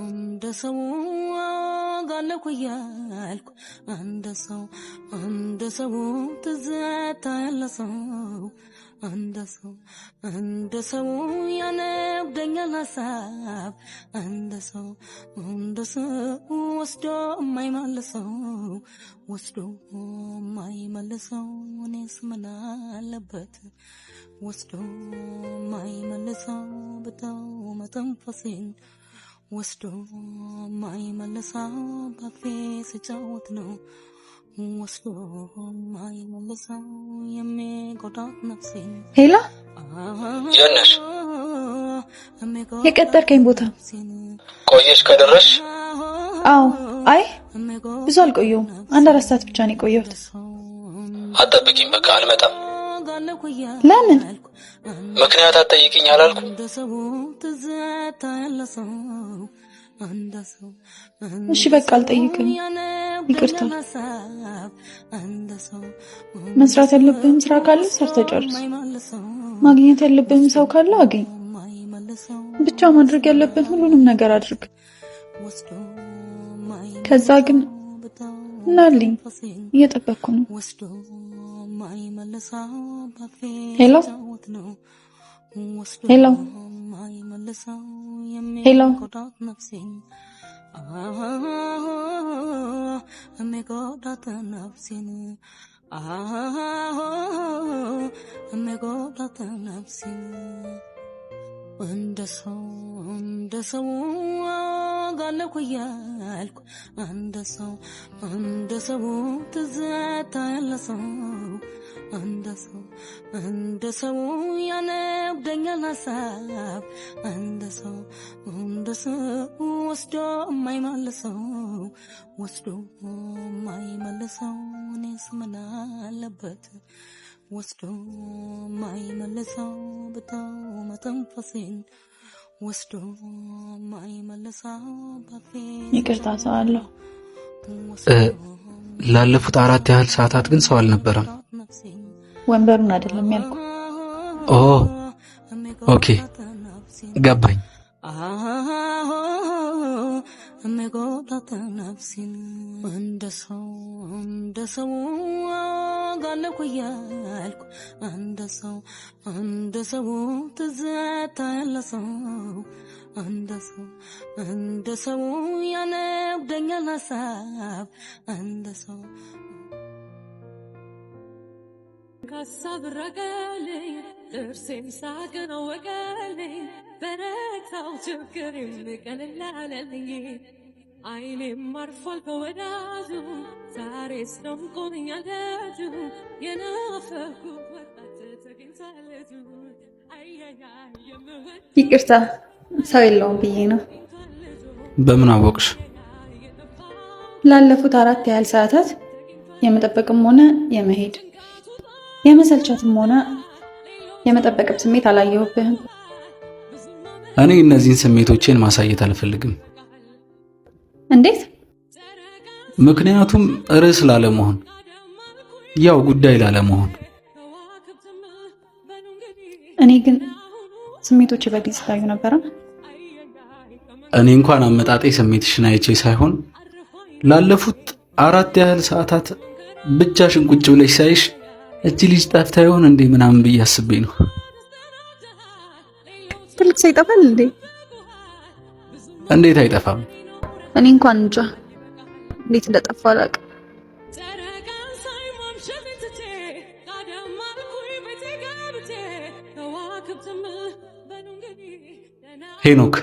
እንደሰው ጋለኩ ያልኩ እንደሰው ትዝታ ያለሰው እንደሰው ያነብደኛል ሀሳብ እንደሰው ወስዶ የማይመልሰው እኔስ ምን አለበት ወስዶ የማይመልሰው ብተው መተንፈሴን ወስዶ የማይመልሰው በፌ ስጫወት ነው ወስዶ የማይመልሰው የሚጎዳት ነፍሴን ሄላ ጀነሽ የቀጠርከኝ ቦታ ቆየሽ ከደረሽ? አዎ አይ ብዙ አልቆየሁም 1-4 ሰዓት ብቻ ነው የቆየሁት አጠብቂኝ በቃ አልመጣም ለምን ምክንያት አትጠይቂኝ አላልኩ እሺ በቃ አልጠይቅም ይቅርታ መስራት ያለብህም ስራ ካለ ሰርተህ ጨርስ ማግኘት ያለብህም ሰው ካለ አግኝ ብቻ ማድረግ ያለብህን ሁሉንም ነገር አድርግ ከዛ ግን ናልኝ እየጠበቅኩ ነው ሄሎ ሄሎ ሄሎ የሚጎዳት ነፍሴን እንደሰው ጋለኩ ያልኩ እንደሰው ትዝታ ያለሰው እንደሰው ያነብደኛል ሀሳብ እንደሰው ወስዶ የማይመልሰው እኔስ ምን አለበት ወስዶ የማይመልሰው ብተው መተንፈሴን ወስዶ የማይመልሰው በፌ ይቅርታ ሰዋለሁ ላለፉት 4 ያህል ሰዓታት ግን ሰው አልነበረም ወንበሩን አይደለም ያልኩ ኦኬ ገባኝ የሚጎዳት ነፍሴን እንደሰው ጋለኩ ያልኩ እንደሰው ትዝታ ያለሰው እንደሰው ያነብደኛል ሀሳብ እንደሰው ከሳብ ረገለኝ ጥርሴም ሳቅን ወገለኝ በረታው ችግር የሚቀልላለልኝ አይኔም አርፏል በወዳጁ ዛሬ ስለምቆኛል ደጁ የናፈኩ ወጣት ተገኝታለጁ ይቅርታ ሰው የለውም ብዬ ነው በምን አወቅሽ ላለፉት 4 ያህል ሰዓታት የመጠበቅም ሆነ የመሄድ የመሰልቸትም ሆነ የመጠበቅም ስሜት አላየሁብህም እኔ እነዚህን ስሜቶቼን ማሳየት አልፈልግም እንዴት ምክንያቱም ርዕስ ላለመሆን ያው ጉዳይ ላለመሆን እኔ ግን ስሜቶቼ በግልጽ ታዩ ነበር እኔ እንኳን አመጣጤ ስሜትሽን አይቼ ሳይሆን ላለፉት 4 ያህል ሰዓታት ብቻሽን ቁጭ ብለሽ ሳይሽ እቺ ልጅ ጠፍታ ይሆን እንዴ ምናምን ብዬ አስቤ ነው ትልቅ ሰው ይጠፋል እንዴ እንዴት አይጠፋም እኔ እንኳን እንጃ እንዴት እንደጠፋ አላውቅም ሄኖክ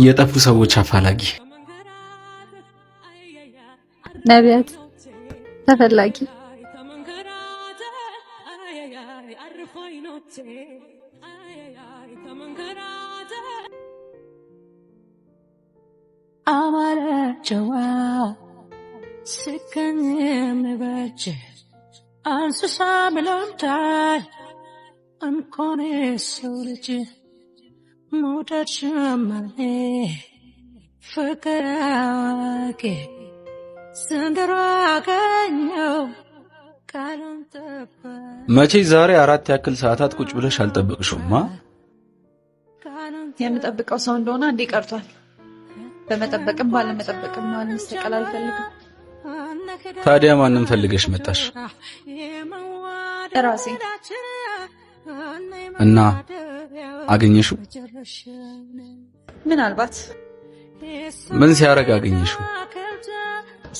የጠፉ ሰዎች አፋላጊ ነቢያት ተፈላጊ አማረጨዋ ስከን የምበጅ አንስሳ ብለምታል እንኳን ሰው ልጅ መውደድ ሸመኔ ፍቅር አዋቂ ዘንድሮ አገኘው ቃሉን ጠበቅ መቼ ዛሬ 4 ያክል ሰዓታት ቁጭ ብለሽ አልጠበቅሽውማ የምጠብቀው ሰው እንደሆነ አንዴ ቀርቷል። በመጠበቅም ባለመጠበቅም ማን መስተቀል አልፈልግም። ታዲያ ማንን ፈልገሽ መጣሽ? ራሴ። እና አገኘሽው? ምናልባት። ምን ሲያረግ አገኘሽው?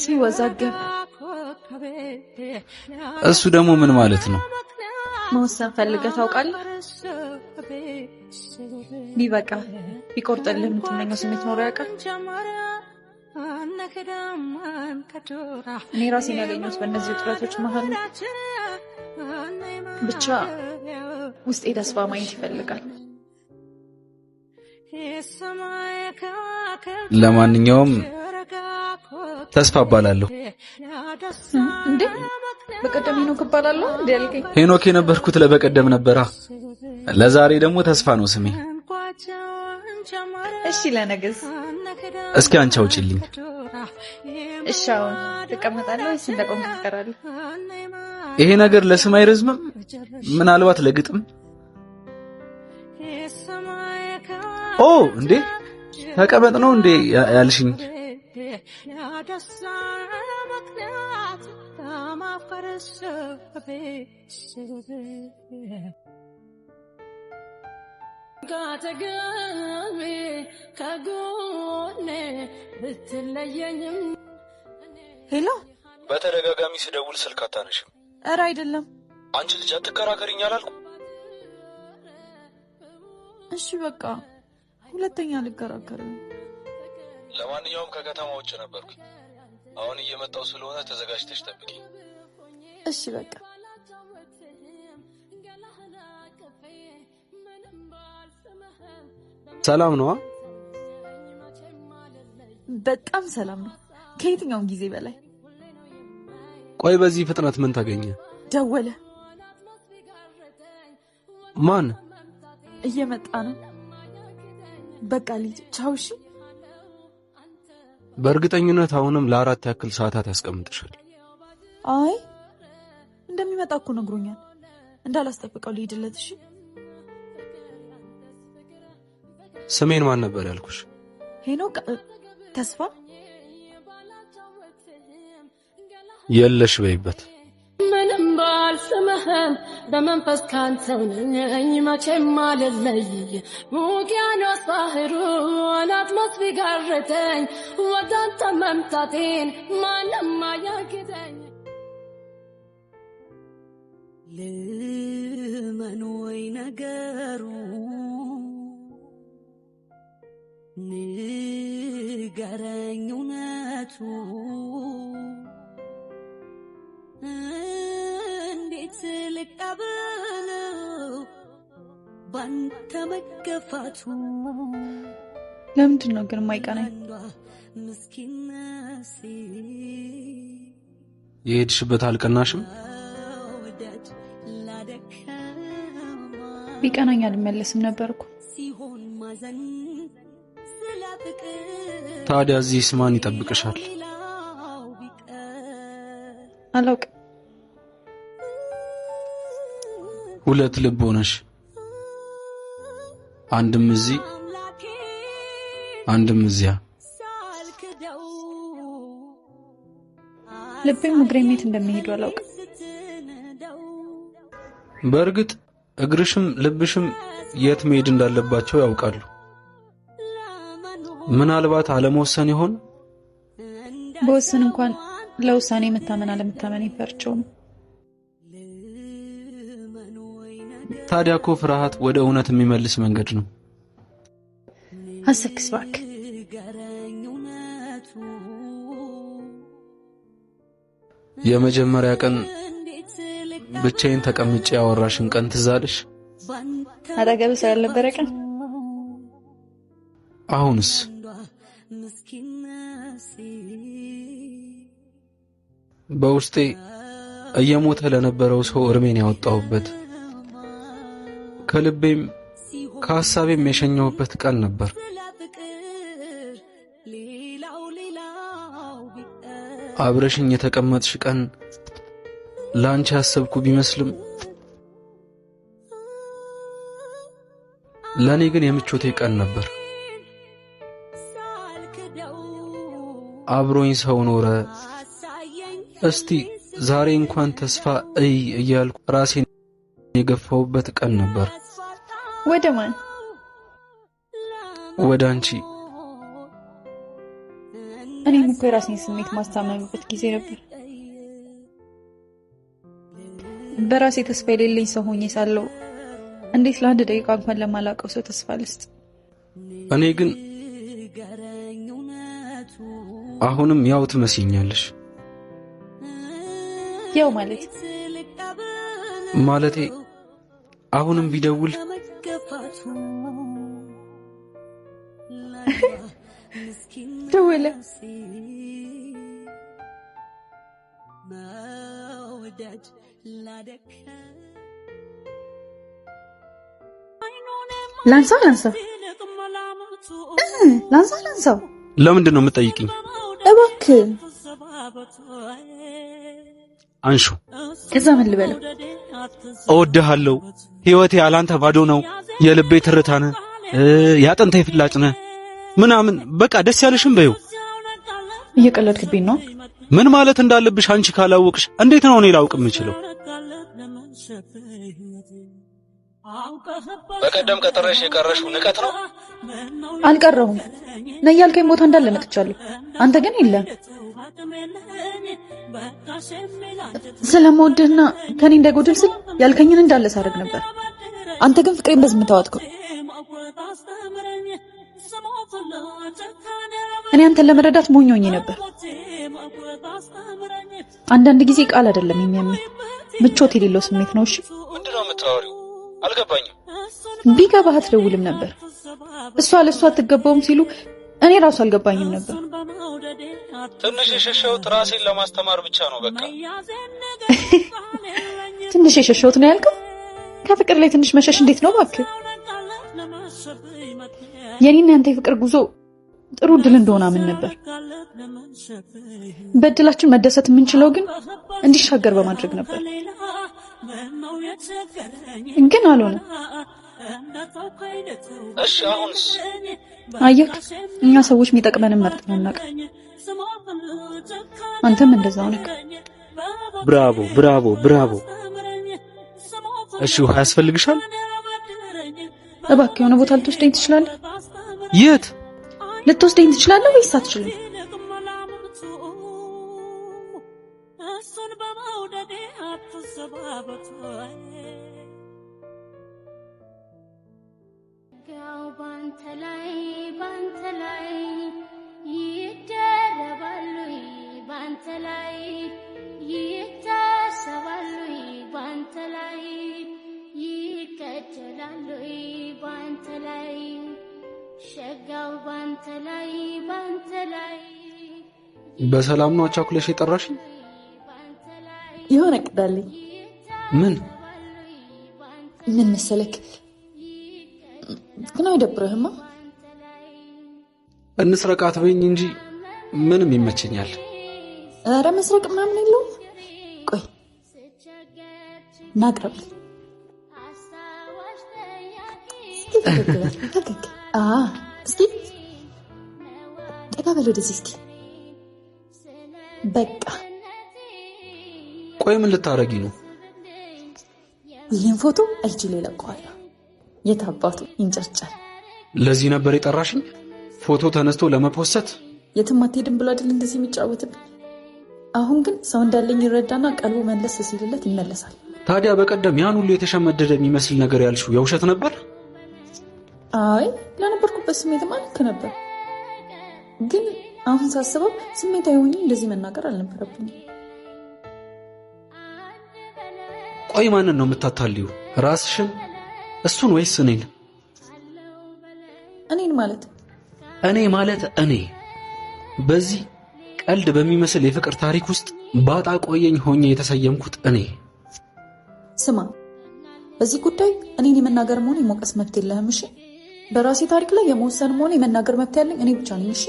ሲወዛገብ። እሱ ደግሞ ምን ማለት ነው? መወሰን ፈልገህ ታውቃለህ? ቢበቃ ቢቆርጥልህ የምትመኘው ስሜት ኖሮ ያውቃል? እኔ ራሴን ያገኘሁት በእነዚህ ውጥረቶች መሀል ነው። ብቻ ውስጤ ተስፋ ማየት ይፈልጋል። ለማንኛውም ተስፋ እባላለሁ። እንዴ በቀደም ሄኖክ እባላለሁ እንዴ ያልከኝ? ሄኖክ የነበርኩት ለበቀደም ነበራ። ለዛሬ ደግሞ ተስፋ ነው ስሜ። እሺ ለነገስ? እስኪ አንቺ አውጪልኝ። እሺ አሁን ትቀመጣለህ ወይስ እንደቆምክ ትቀራለህ? ይሄ ነገር ለስም አይረዝምም? ምናልባት ለግጥም? ኦ እንዴ ተቀመጥ ነው እንዴ ያልሽኝ? ሄሎ። በተደጋጋሚ ስደውል ስልክ አታነሽም። ኧረ አይደለም። አንቺ ልጅ አትከራከሪኝ አላልኩም? እሺ በቃ ሁለተኛ ልከራከር። ለማንኛውም ከከተማ ውጭ ነበርኩ። አሁን እየመጣው ስለሆነ ተዘጋጅተሽ ጠብቂ። እሺ በቃ ሰላም ነው? በጣም ሰላም ነው፣ ከየትኛውም ጊዜ በላይ። ቆይ በዚህ ፍጥነት ምን ታገኘ? ደወለ። ማን? እየመጣ ነው። በቃ ልጅ ቻው። እሺ። በእርግጠኝነት አሁንም ለ4 ያክል ሰዓታት ያስቀምጥሻል። አይ እንደሚመጣ እኮ ነግሮኛል። እንዳላስጠብቀው ልሂድለት። እሺ። ስሜን ማን ነበር ያልኩሽ? ሄኖክ ተስፋ። የለሽ በይበት። ምንም ባልስምህም በመንፈስ ካንተው ነኝ መቼም አልለይ። ውቅያኖስ ባህሩ አላጥሞት ቢጋርደኝ ወዳንተ መምጣቴን ማንም አያግደኝ። ልመን ወይ ነገሩ ንገረኝ እውነቱ እንዴት ልቀበለው ባንተ መገፋቱ። ለምንድን ነው ግን የማይቀናኝ? የሄድሽበት አልቀናሽም? ቢቀናኝ አልመለስም ነበርኩ። ታዲያ እዚህስ ማን ይጠብቅሻል? አላውቅም። ሁለት ልብ ሆነሽ አንድም እዚህ አንድም እዚያ። ልቤም እግሬም የት እንደሚሄዱ አላውቅም። በእርግጥ እግርሽም ልብሽም የት መሄድ እንዳለባቸው ያውቃሉ። ምናልባት አለመወሰን ይሆን? በወሰን እንኳን ለውሳኔ መታመን አለመታመን ይፈርቸው ነው። ታዲያ እኮ ፍርሃት ወደ እውነት የሚመልስ መንገድ ነው። አሰክስ እባክህ። የመጀመሪያ ቀን ብቻዬን ተቀምጬ ያወራሽን ቀን ትዝ አለሽ? አጠገብህ ሰው ያልነበረ ቀን? አሁንስ? በውስጤ እየሞተ ለነበረው ሰው እርሜን ያወጣሁበት ከልቤም ከሐሳቤም የሸኘሁበት ቀን ነበር። አብረሽኝ የተቀመጥሽ ቀን ላንቺ ያሰብኩ ቢመስልም ለኔ ግን የምቾቴ ቀን ነበር። አብሮኝ ሰው ኖረ። እስቲ ዛሬ እንኳን ተስፋ እያልኩ ራሴን የገፋውበት ቀን ነበር። ወደ ማን? ወደ አንቺ። እኔም እኮ የራሴን ስሜት ማስታመምበት ጊዜ ነበር። በራሴ ተስፋ የሌለኝ ሰው ሆኜ ሳለሁ እንዴት ለአንድ ደቂቃ እንኳን ለማላውቀው ሰው ተስፋ ልስጥ? እኔ ግን አሁንም ያው ትመስኛለሽ። ያው ማለቴ አሁንም ቢደውል ደወለ። ላንሳው ለምንድን ነው የምትጠይቂኝ? እባክህ አንሹ። ከዛ ምን ልበለው? እወድሃለሁ፣ ህይወቴ ያላንተ ባዶ ነው፣ የልቤ ትርታ ነህ፣ ያጥንቴ ፍላጭ ነህ ምናምን በቃ ደስ ያለሽም በይው። እየቀለድክብኝ ነው። ምን ማለት እንዳለብሽ አንቺ ካላወቅሽ እንዴት ነው እኔ ላውቅ የምችለው? በቀደም ቀጠረሽ የቀረሽው ንቀት ነው። አልቀረሁም። ነይ ያልከኝ ቦታ እንዳለ መጥቻለሁ። አንተ ግን የለም። ስለምወድህና ከኔ እንዳይጎድል ስል ያልከኝን እንዳለ ሳደርግ ነበር። አንተ ግን ፍቅሬን በዝምታ ዋጥከው። እኔ አንተን ለመረዳት ሞኝ ሆኜ ነበር። አንዳንድ ጊዜ ቃል አይደለም የሚያመኝ ምቾት የሌለው ስሜት ነው። እሺ ምንድነው የምታወሪው? አልገባኝም። ቢገባህ አትደውልም ነበር። እሷ ለሷ አትገባውም ሲሉ እኔ ራሱ አልገባኝም ነበር። ትንሽ የሸሸሁት ራሴን ለማስተማር ብቻ ነው። በቃ ትንሽ የሸሸሁት ነው ያልከው? ከፍቅር ላይ ትንሽ መሸሽ እንዴት ነው እባክህ? የኔና ያንተ የፍቅር ጉዞ ጥሩ ድል እንደሆነ አምን ነበር። በድላችን መደሰት የምንችለው ግን እንዲሻገር በማድረግ ነበር። ግን አልሆነ። እሺ አሁንስ? አየህ፣ እኛ ሰዎች የሚጠቅመንን መርጠን አናውቅም። አንተም እንደዛው ነህ። ብራቮ ብራቮ ብራቮ። እሺ ውሃ ያስፈልግሻል? እባክህ የሆነ ቦታ ልትወስደኝ ትችላለህ? የት ልትወስደኝ ትችላለህ ወይስ አትችልም? በሰላም ነው አቻኩለሽ የጠራሽኝ? የሆነ ቅዳለኝ። ምን መሰለክ? ግን አይደብርህማ? እንስረቃት በይኝ እንጂ ምንም ይመቸኛል። ኧረ መስረቅ ምናምን የለውም። ቆይ ናቅረብ እስኪ ጠጋ በል ወደዚህ እስኪ። በቃ ቆይ ምን ልታረጊ ነው? ይህን ፎቶ አይጂ ላይ ለቀዋለሁ። የት አባቱ ይንጨርጫል። ለዚህ ነበር የጠራሽኝ? ፎቶ ተነስቶ ለመፖሰት? የትም አትሄድም ብሎ አይደል እንደዚህ የሚጫወትብኝ? አሁን ግን ሰው እንዳለኝ ይረዳና ቀልቡ መለስ ሲልለት ይመለሳል። ታዲያ በቀደም ያን ሁሉ የተሸመደደ የሚመስል ነገር ያልሽው የውሸት ነበር? አይ ለነበርኩበት ስሜት ልክ ነበር። ግን አሁን ሳስበው ስሜታዊ ሆኜ እንደዚህ መናገር አልነበረብኝም። ቆይ ማንን ነው የምታታልዩ? ራስሽን? እሱን ወይስ እኔን? እኔን ማለት እኔ በዚህ ቀልድ በሚመስል የፍቅር ታሪክ ውስጥ ባጣ ቆየኝ ሆኜ የተሰየምኩት እኔ። ስማ፣ በዚህ ጉዳይ እኔን የመናገር መሆን የመውቀስ መብት የለህም። እሺ? በራሴ ታሪክ ላይ የመወሰን መሆን የመናገር መብት ያለኝ እኔ ብቻ ነኝ። እሺ?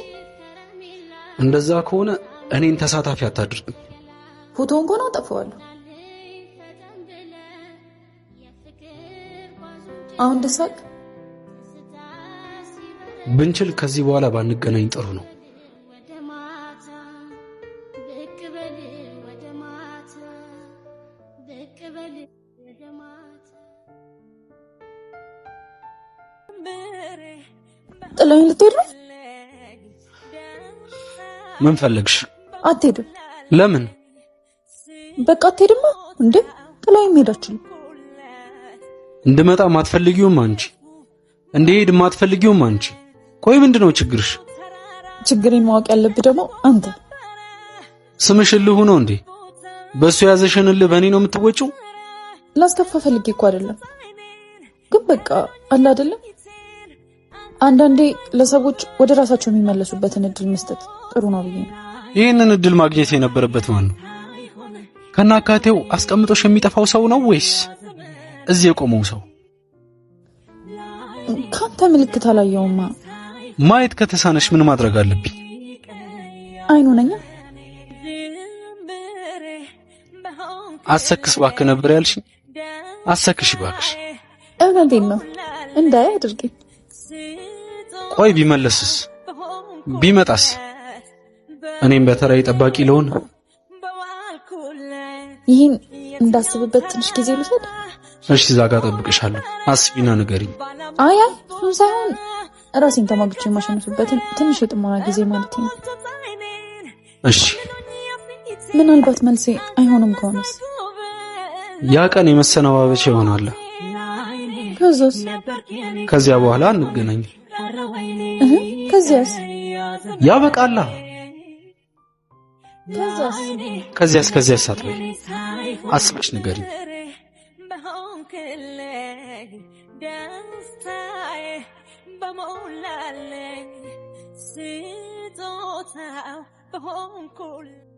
እንደዛ ከሆነ እኔን ተሳታፊ አታድርግ። ፎቶውን ከሆነ አጠፋዋለሁ። አሁን ደሳቅ ብንችል ከዚህ በኋላ ባንገናኝ ጥሩ ነው። ጥላኝ ልትሄድ ነው? ምን ፈለግሽ? አትሄድም። ለምን? በቃ አትሄድማ እንዴ? ጥላኝ ሄዳችሁ እንድመጣ ማትፈልጊውም አንቺ፣ እንድሄድ ማትፈልጊውም አንቺ። ቆይ ምንድነው ችግርሽ? ችግሬን ማወቅ ያለብህ ደግሞ አንተ። ስምሽ እልሁ ነው እንዴ? በሱ ያዘሽን እልህ በእኔ ነው የምትወጪው? ላስከፋ ፈልጌ እኮ አይደለም፣ ግን በቃ አለ አይደለም አንዳንዴ ለሰዎች ወደ ራሳቸው የሚመለሱበትን እድል መስጠት ጥሩ ነው ብዬ ነው። ይሄንን እድል ማግኘት የነበረበት ማን ነው? ከናካቴው አስቀምጦሽ የሚጠፋው ሰው ነው ወይስ እዚህ የቆመው ሰው? ካንተ ምልክት አላየውማ። ማየት ከተሳነሽ ምን ማድረግ አለብኝ? አይኑ ነኝ። አሰክስ እባክህ ነበር ያልሽኝ። አሰክሽ እባክሽ። እውነቴን ነው እንዳይ አድርገኝ። ቆይ ቢመለስስ? ቢመጣስ? እኔም በተራይ ጠባቂ ልሆን? ይሄን እንዳስብበት ትንሽ ጊዜ ልውሰድ። እሺ እዛ ጋር እጠብቅሻለሁ። አስቢና ንገሪኝ። አይ እሱን ሳይሆን ራሴን ተማግቼ የማሸንፍበትን ትንሽ የጥሞና ጊዜ ማለት ነው። እሺ ምናልባት መልሴ አይሆንም ከሆነስ? ያ ቀን የመሰናባበቻ ይሆናል። ከዚያ በኋላ እንገናኝ። ከዚያስ? ያበቃላ። ከዚያስ አትበይ። አስበሽ ንገሪኝ። ደስታዬ በሞላልኝ ስጦታው በሆንኩልህ